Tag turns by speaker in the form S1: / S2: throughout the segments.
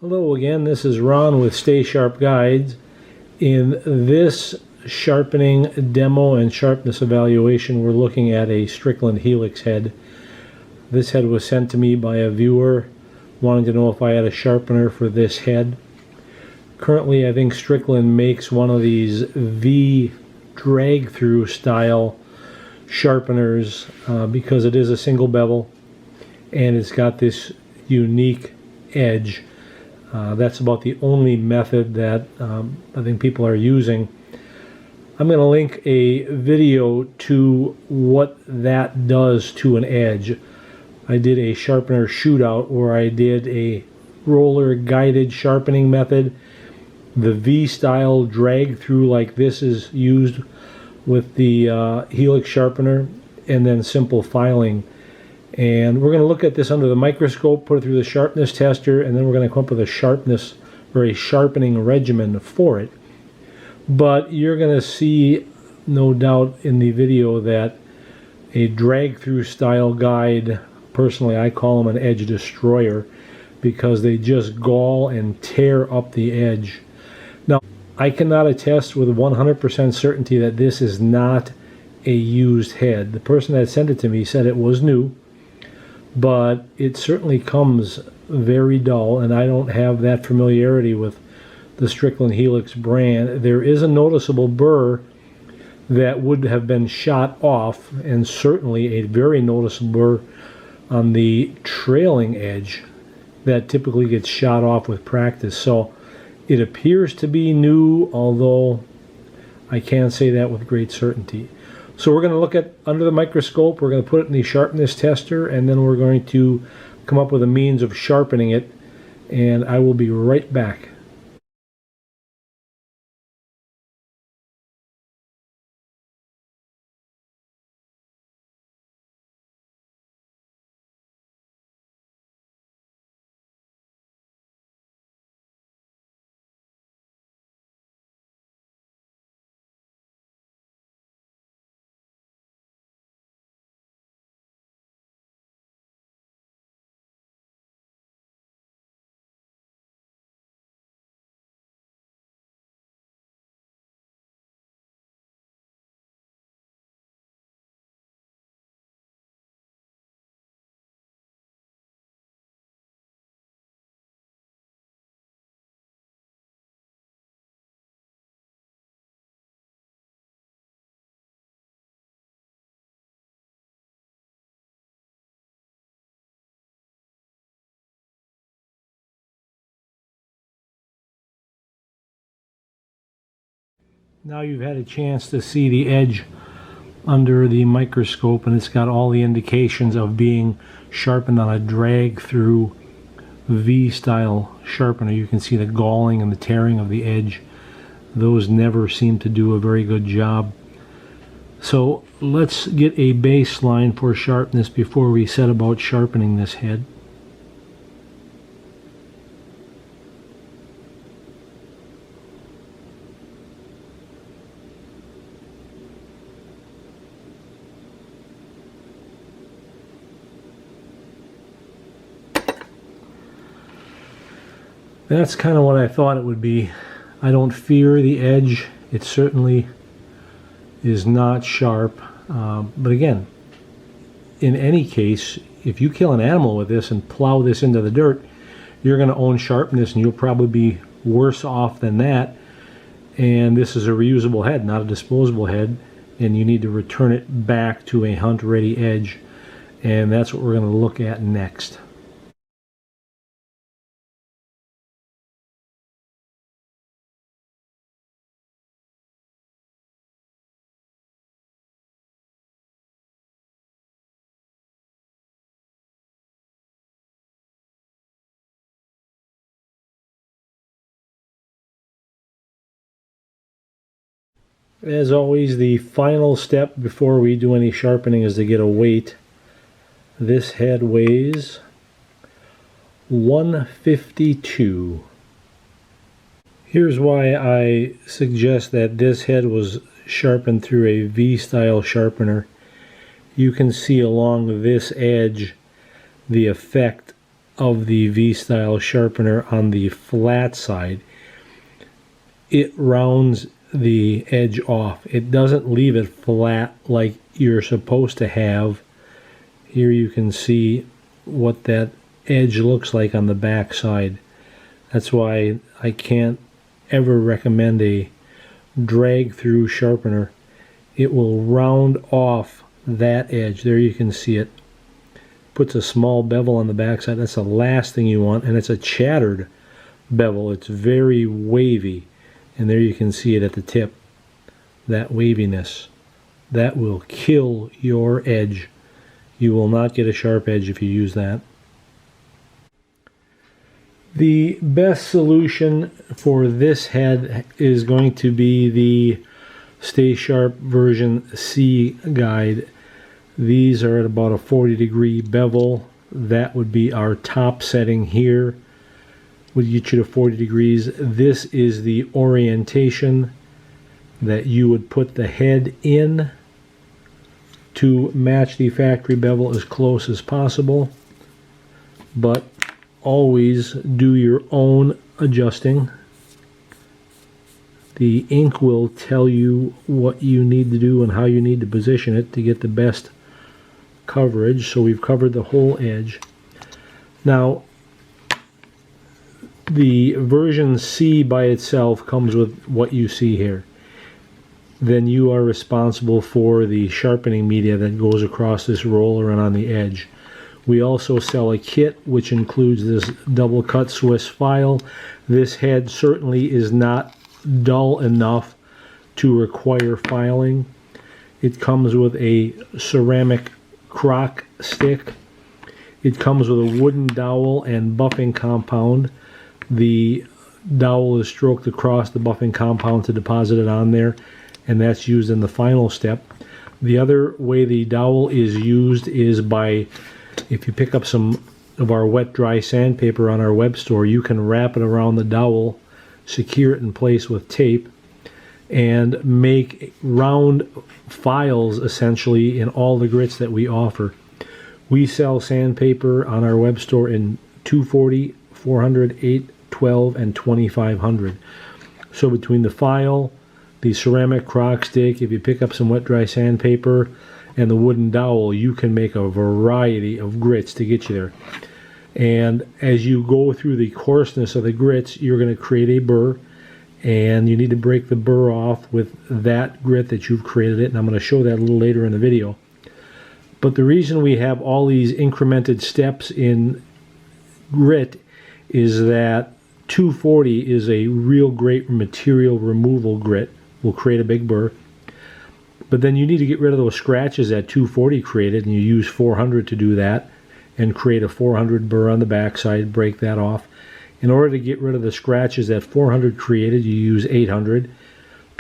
S1: Hello again, this is Ron with Stay Sharp Guides. In this sharpening demo and sharpness evaluation, we're looking at a Strickland helix head. This head was sent to me by a viewer wanting to know if I had a sharpener for this head. Currently, I think Strickland makes one of these V drag-through style sharpeners because it is a single bevel and it's got this unique edge. That's about the only method that I think people are using. I'm going to link a video to what that does to an edge. I did a sharpener shootout where I did a roller guided sharpening method. The V style drag through like this is used with the helix sharpener, and then simple filing. And we're going to look at this under the microscope, put it through the sharpness tester, and then we're going to come up with a sharpness or a sharpening regimen for it. But you're going to see, no doubt, in the video that a drag-through style guide, personally I call them an edge destroyer, because they just gall and tear up the edge. Now, I cannot attest with 100% certainty that this is not a used head. The person that sent it to me said it was new, but it certainly comes very dull, and I don't have that familiarity with the Strickland Helix brand. There is a noticeable burr that would have been shot off, and certainly a very noticeable burr on the trailing edge that typically gets shot off with practice. So it appears to be new, although I can't say that with great certainty. So we're going to look at under the microscope, we're going to put it in the sharpness tester, and then we're going to come up with a means of sharpening it, and I will be right back. Now you've had a chance to see the edge under the microscope, and it's got all the indications of being sharpened on a drag through V style sharpener. You can see the galling and the tearing of the edge. Those never seem to do a very good job. So let's get a baseline for sharpness before we set about sharpening this head. That's kind of what I thought it would be. I don't fear the edge. It certainly is not sharp. But again, in any case, if you kill an animal with this and plow this into the dirt, you're going to own sharpness, and you'll probably be worse off than that. And this is a reusable head, not a disposable head, and you need to return it back to a hunt-ready edge. And that's what we're going to look at next. As always, the final step before we do any sharpening is to get a weight. This head weighs 152. Here's why I suggest that this head was sharpened through a V-style sharpener. You can see along this edge the effect of the V-style sharpener on the flat side, it rounds the edge off. It doesn't leave it flat like you're supposed to have. Here you can see what that edge looks like on the back side. That's why I can't ever recommend a drag through sharpener. It will round off that edge. There you can see it. Puts a small bevel on the back side. That's the last thing you want, and it's a chattered bevel. It's very wavy, and there you can see it at the tip. That waviness, that will kill your edge. You will not get a sharp edge if you use that. The best solution for this head is going to be the Stay Sharp version C guide. These are at about a 40-degree bevel. That would be our top setting here. Would get you to 40 degrees. This is the orientation that you would put the head in to match the factory bevel as close as possible. But always do your own adjusting. The ink will tell you what you need to do and how you need to position it to get the best coverage. So we've covered the whole edge. Now, the version C by itself comes with what you see here. Then you are responsible for the sharpening media that goes across this roller and on the edge. We also sell a kit which includes this double cut Swiss file. This head certainly is not dull enough to require filing. It comes with a ceramic crock stick. It comes with a wooden dowel and buffing compound. The dowel is stroked across the buffing compound to deposit it on there, and that's used in the final step. The other way the dowel is used is by, if you pick up some of our wet dry sandpaper on our web store, you can wrap it around the dowel, secure it in place with tape, and make round files essentially in all the grits that we offer. We sell sandpaper on our web store in 240, 400, 8, 12, and 2500. So between the file, the ceramic crock stick, if you pick up some wet dry sandpaper, and the wooden dowel, you can make a variety of grits to get you there. And as you go through the coarseness of the grits, you're going to create a burr, and you need to break the burr off with that grit that you've created it, and I'm going to show that a little later in the video. But the reason we have all these incremented steps in grit is that 240 is a real great material removal grit. Will create a big burr. But then you need to get rid of those scratches that 240 created, and you use 400 to do that and create a 400 burr on the backside, break that off. In order to get rid of the scratches that 400 created, you use 800.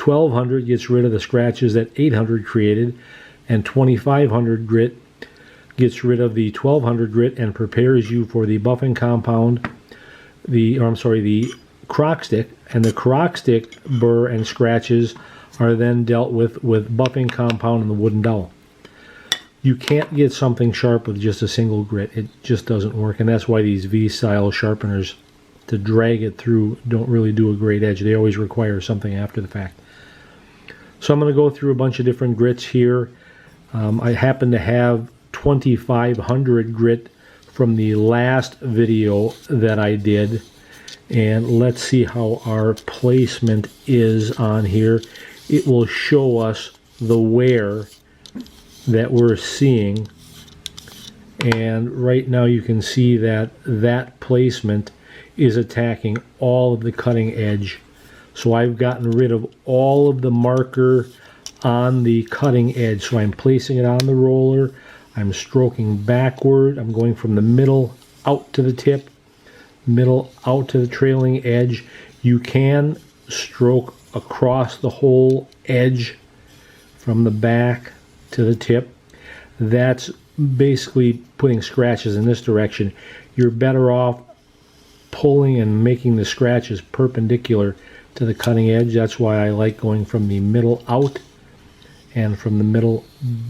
S1: 1200 gets rid of the scratches that 800 created, and 2500 grit gets rid of the 1200 grit and prepares you for the buffing compound, the crock stick, and the crock stick burr and scratches are then dealt with buffing compound and the wooden dowel. You can't get something sharp with just a single grit. It just doesn't work, and that's why these V-style sharpeners, to drag it through, don't really do a great edge. They always require something after the fact. So I'm going to go through a bunch of different grits here. I happen to have 2500 grit from the last video that I did, and let's see how our placement is on here. It will show us the wear that we're seeing, and right now you can see that that placement is attacking all of the cutting edge. So I've gotten rid of all of the marker on the cutting edge. So I'm placing it on the roller, I'm stroking backward, I'm going from the middle out to the tip, middle out to the trailing edge. You can stroke across the whole edge from the back to the tip. That's basically putting scratches in this direction. You're better off pulling and making the scratches perpendicular to the cutting edge. That's why I like going from the middle out and from the middle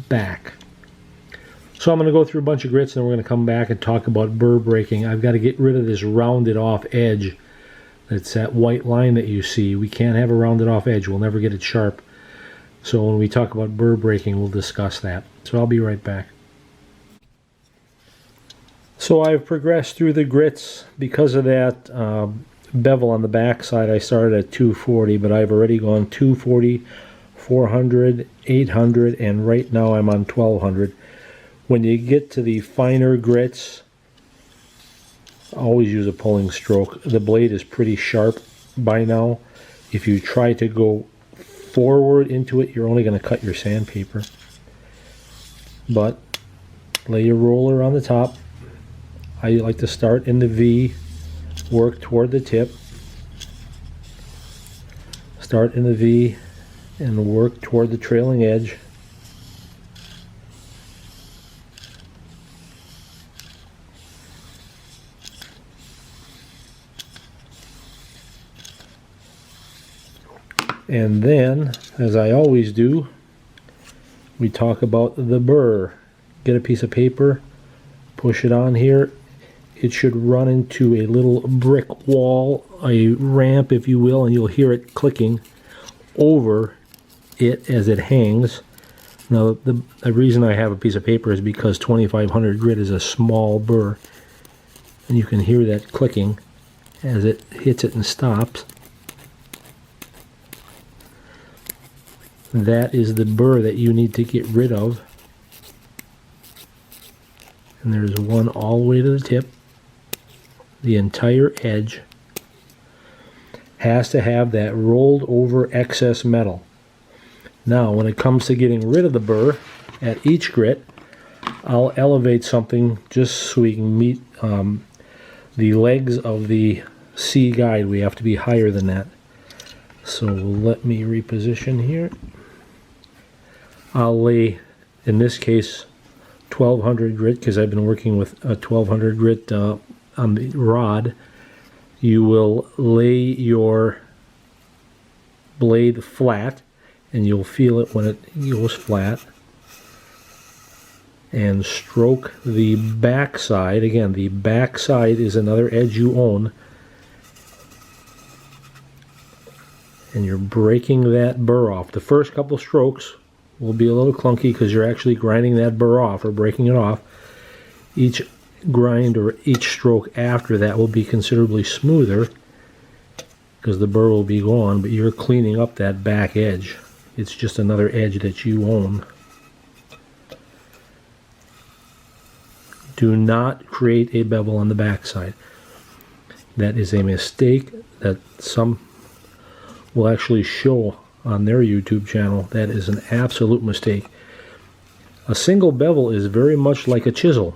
S1: back. So I'm going to go through a bunch of grits and we're going to come back and talk about burr breaking. I've got to get rid of this rounded off edge. It's that white line that you see. We can't have a rounded off edge. We'll never get it sharp. So when we talk about burr breaking, we'll discuss that. So I'll be right back. So I've progressed through the grits. Because of that bevel on the back side, I started at 240, but I've already gone 240, 400, 800, and right now I'm on 1200. When you get to the finer grits, always use a pulling stroke. The blade is pretty sharp by now. If you try to go forward into it, you're only going to cut your sandpaper. But lay your roller on the top. I like to start in the V, work toward the tip. Start in the V and work toward the trailing edge. And then, as I always do, we talk about the burr. Get a piece of paper, push it on here. It should run into a little brick wall, a ramp if you will, and you'll hear it clicking over it as it hangs. Now the reason I have a piece of paper is because 2500 grit is a small burr, and you can hear that clicking as it hits it and stops. That is the burr that you need to get rid of. And there's one all the way to the tip. The entire edge has to have that rolled over excess metal. Now when it comes to getting rid of the burr at each grit, I'll elevate something just so we can meet the legs of the C guide. We have to be higher than that. So let me reposition here. I'll lay, in this case, 1200 grit because I've been working with a 1200 grit on the rod. You will lay your blade flat and you'll feel it when it goes flat, and stroke the back side. Again, the back side is another edge you own, and you're breaking that burr off. The first couple strokes will be a little clunky because you're actually grinding that burr off or breaking it off. Each grind or each stroke after that will be considerably smoother because the burr will be gone, but you're cleaning up that back edge. It's just another edge that you own. Do not create a bevel on the back side. That is a mistake that some will actually show on their YouTube channel. That is an absolute mistake. A single bevel is very much like a chisel.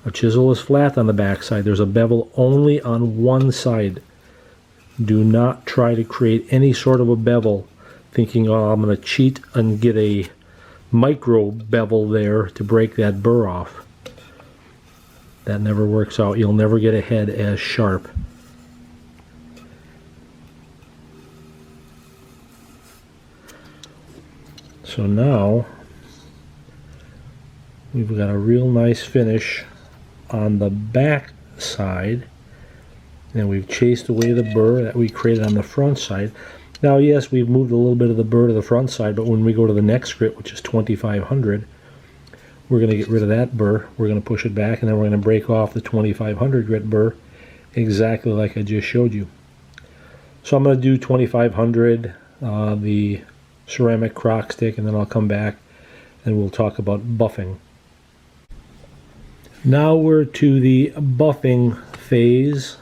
S1: A chisel is flat on the back side. There's a bevel only on one side. Do not try to create any sort of a bevel thinking, oh, I'm going to cheat and get a micro bevel there to break that burr off. That never works out. You'll never get a head as sharp. So now we've got a real nice finish on the back side, and we've chased away the burr that we created on the front side. Now yes, we've moved a little bit of the burr to the front side, but when we go to the next grit, which is 2500, we're going to get rid of that burr. We're going to push it back, and then we're going to break off the 2500 grit burr exactly like I just showed you. So I'm going to do 2500, the ceramic crock stick, and then I'll come back and we'll talk about buffing. Now we're to the buffing phase.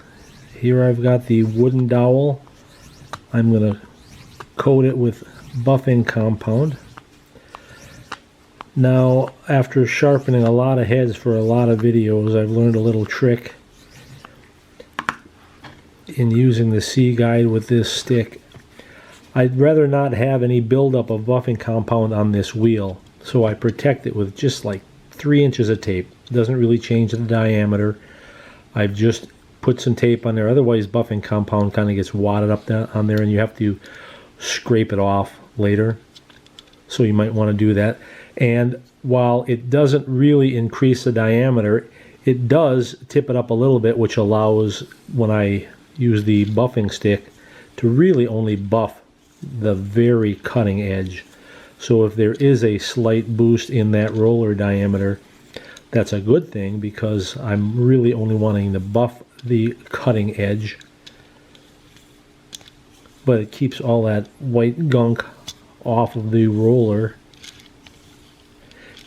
S1: Here I've got the wooden dowel. I'm going to coat it with buffing compound. Now, after sharpening a lot of heads for a lot of videos, I've learned a little trick in using the C guide with this stick. I'd rather not have any buildup of buffing compound on this wheel, so I protect it with just like 3 inches of tape. It doesn't really change the diameter. I've just put some tape on there, otherwise buffing compound kind of gets wadded up on there and you have to scrape it off later. So you might want to do that. And while it doesn't really increase the diameter, it does tip it up a little bit, which allows, when I use the buffing stick, to really only buff the very cutting edge. So if there is a slight boost in that roller diameter, that's a good thing, because I'm really only wanting to buff the cutting edge. But it keeps all that white gunk off of the roller.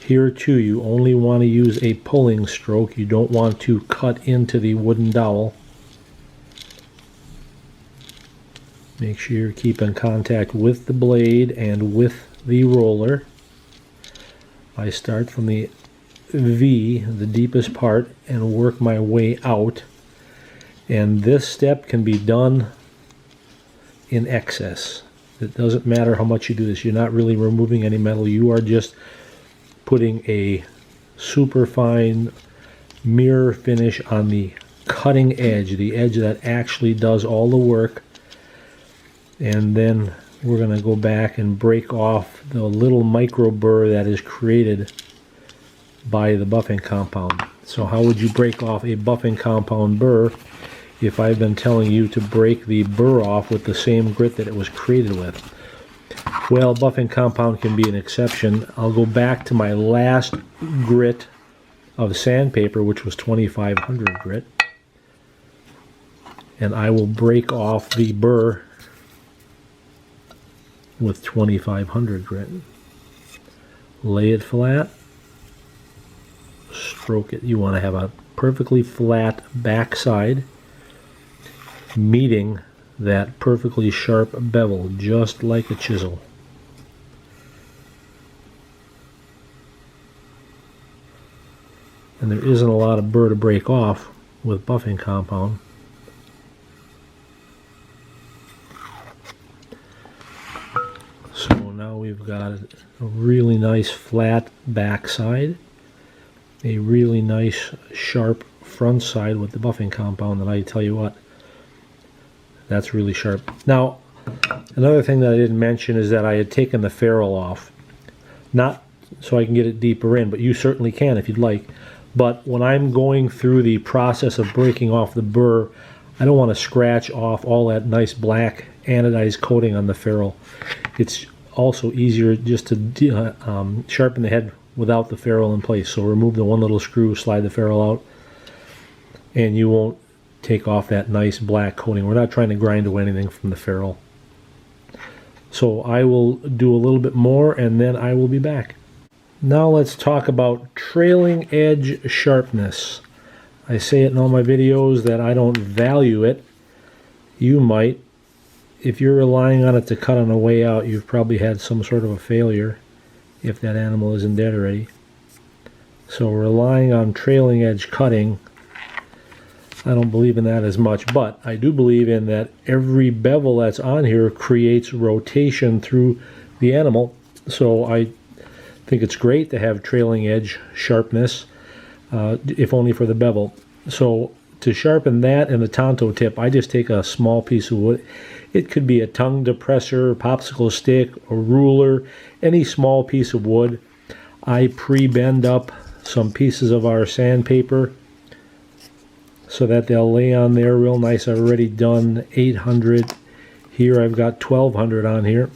S1: Here too, you only want to use a pulling stroke. You don't want to cut into the wooden dowel. Make sure you're keeping contact with the blade and with the roller. I start from the V, the deepest part, and work my way out. And this step can be done in excess. It doesn't matter how much you do this. You're not really removing any metal. You are just putting a super fine mirror finish on the cutting edge, the edge that actually does all the work. And then we're going to go back and break off the little micro burr that is created by the buffing compound. So how would you break off a buffing compound burr if I've been telling you to break the burr off with the same grit that it was created with? Well, buffing compound can be an exception. I'll go back to my last grit of sandpaper, which was 2500 grit, and I will break off the burr with 2500 grit. Lay it flat, stroke it. You want to have a perfectly flat backside meeting that perfectly sharp bevel, just like a chisel. And there isn't a lot of burr to break off with buffing compound. So now we've got a really nice flat backside, a really nice sharp front side with the buffing compound, and I tell you what, that's really sharp. Now, another thing that I didn't mention is that I had taken the ferrule off. Not so I can get it deeper in, but you certainly can if you'd like. But when I'm going through the process of breaking off the burr, I don't want to scratch off all that nice black anodized coating on the ferrule. It's also easier just to sharpen the head without the ferrule in place. So remove the one little screw, slide the ferrule out, and you won't take off that nice black coating. We're not trying to grind away anything from the ferrule. So I will do a little bit more and then I will be back. Now let's talk about trailing edge sharpness. I say it in all my videos that I don't value it. You might. If you're relying on it to cut on the way out, you've probably had some sort of a failure if that animal isn't dead already. So relying on trailing edge cutting, I don't believe in that as much, but I do believe in that every bevel that's on here creates rotation through the animal. So I think it's great to have trailing edge sharpness, if only for the bevel. So to sharpen that and the tonto tip, I just take a small piece of wood. It could be a tongue depressor, popsicle stick, a ruler, any small piece of wood. I pre-bend up some pieces of our sandpaper so that they'll lay on there real nice. I've already done 800. Here I've got 1200 on here.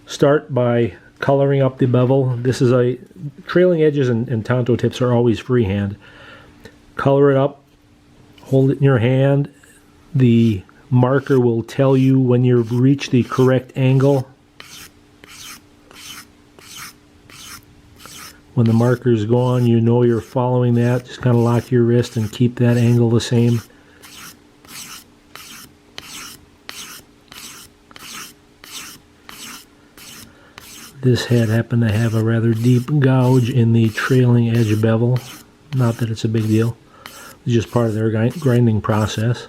S1: Start by coloring up the bevel. This is a trailing edges and tonto tips are always freehand. Color it up, hold it in your hand. The marker will tell you when you've reached the correct angle. When the marker's gone, you know you're following that. Just kind of lock your wrist and keep that angle the same. This head happened to have a rather deep gouge in the trailing edge bevel. Not that it's a big deal. It's just part of their grinding process.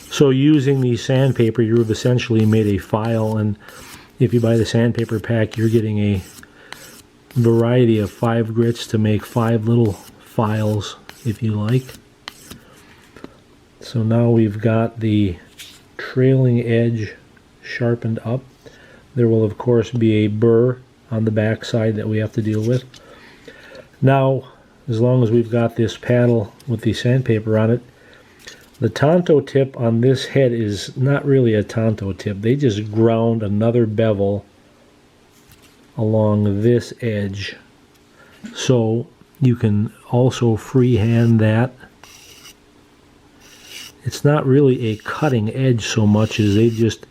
S1: So using the sandpaper, you've essentially made a file, and if you buy the sandpaper pack, you're getting a variety of 5 grits to make 5 little files, if you like. So now we've got the trailing edge sharpened up. There will of course be a burr on the back side that we have to deal with. Now, as long as we've got this paddle with the sandpaper on it, the Tonto tip on this head is not really a Tonto tip. They just ground another bevel along this edge. So you can also freehand that. It's not really a cutting edge so much as they just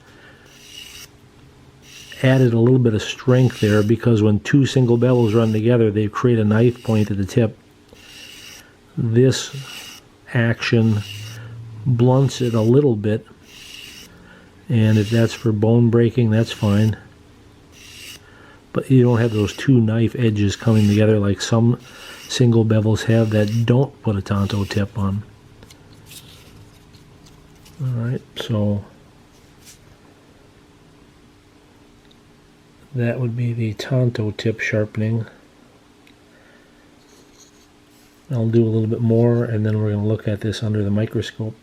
S1: added a little bit of strength there, because when two single bevels run together, they create a knife point at the tip. This action blunts it a little bit, and if that's for bone breaking, that's fine. But you don't have those two knife edges coming together like some single bevels have that don't put a Tonto tip on. Alright, so that would be the Tonto tip sharpening. I'll do a little bit more, and then we're going to look at this under the microscope.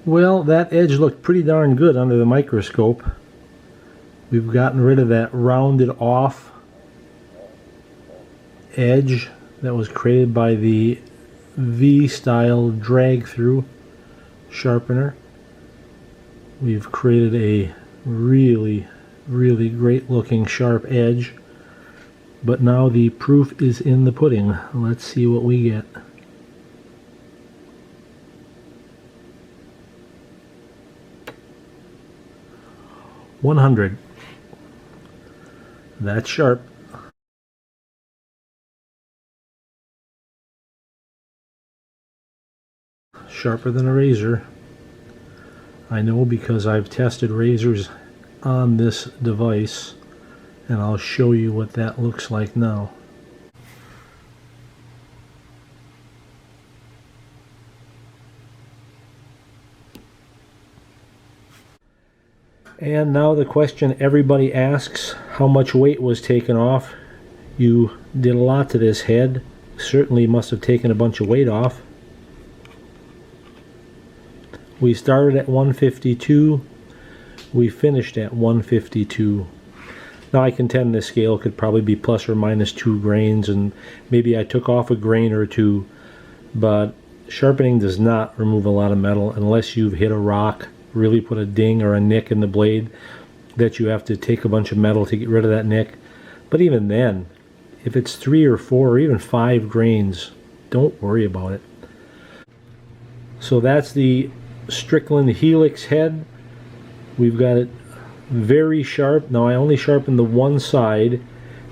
S1: Well, that edge looked pretty darn good under the microscope. We've gotten rid of that rounded off edge that was created by the V-style drag through sharpener. We've created a really great looking sharp edge, but now the proof is in the pudding. Let's see what we get. $100. That's sharp. Sharper than a razor. I know because I've tested razors on this device, and I'll show you what that looks like now. And now the question everybody asks, how much weight was taken off? You did a lot to this head. Certainly must have taken a bunch of weight off. We started at 152. We finished at 152. Now I contend this scale could probably be plus or minus 2 grains, and maybe I took off a grain or two, but sharpening does not remove a lot of metal unless you've hit a rock, really put a ding or a nick in the blade that you have to take a bunch of metal to get rid of that nick. But even then, if it's 3 or 4 or even 5 grains, don't worry about it. So that's the Strickland helix head. We've got it very sharp. Now I only sharpened the one side,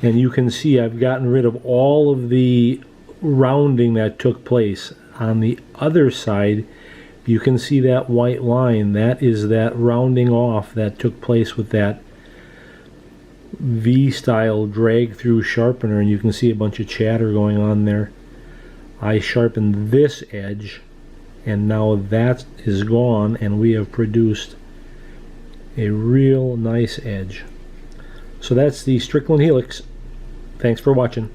S1: and you can see I've gotten rid of all of the rounding that took place. On the other side, you can see that white line. That is that rounding off that took place with that V-style drag through sharpener, and you can see a bunch of chatter going on there. I sharpened this edge, and now that is gone, and we have produced a real nice edge. So that's the Strickland helix. Thanks for watching.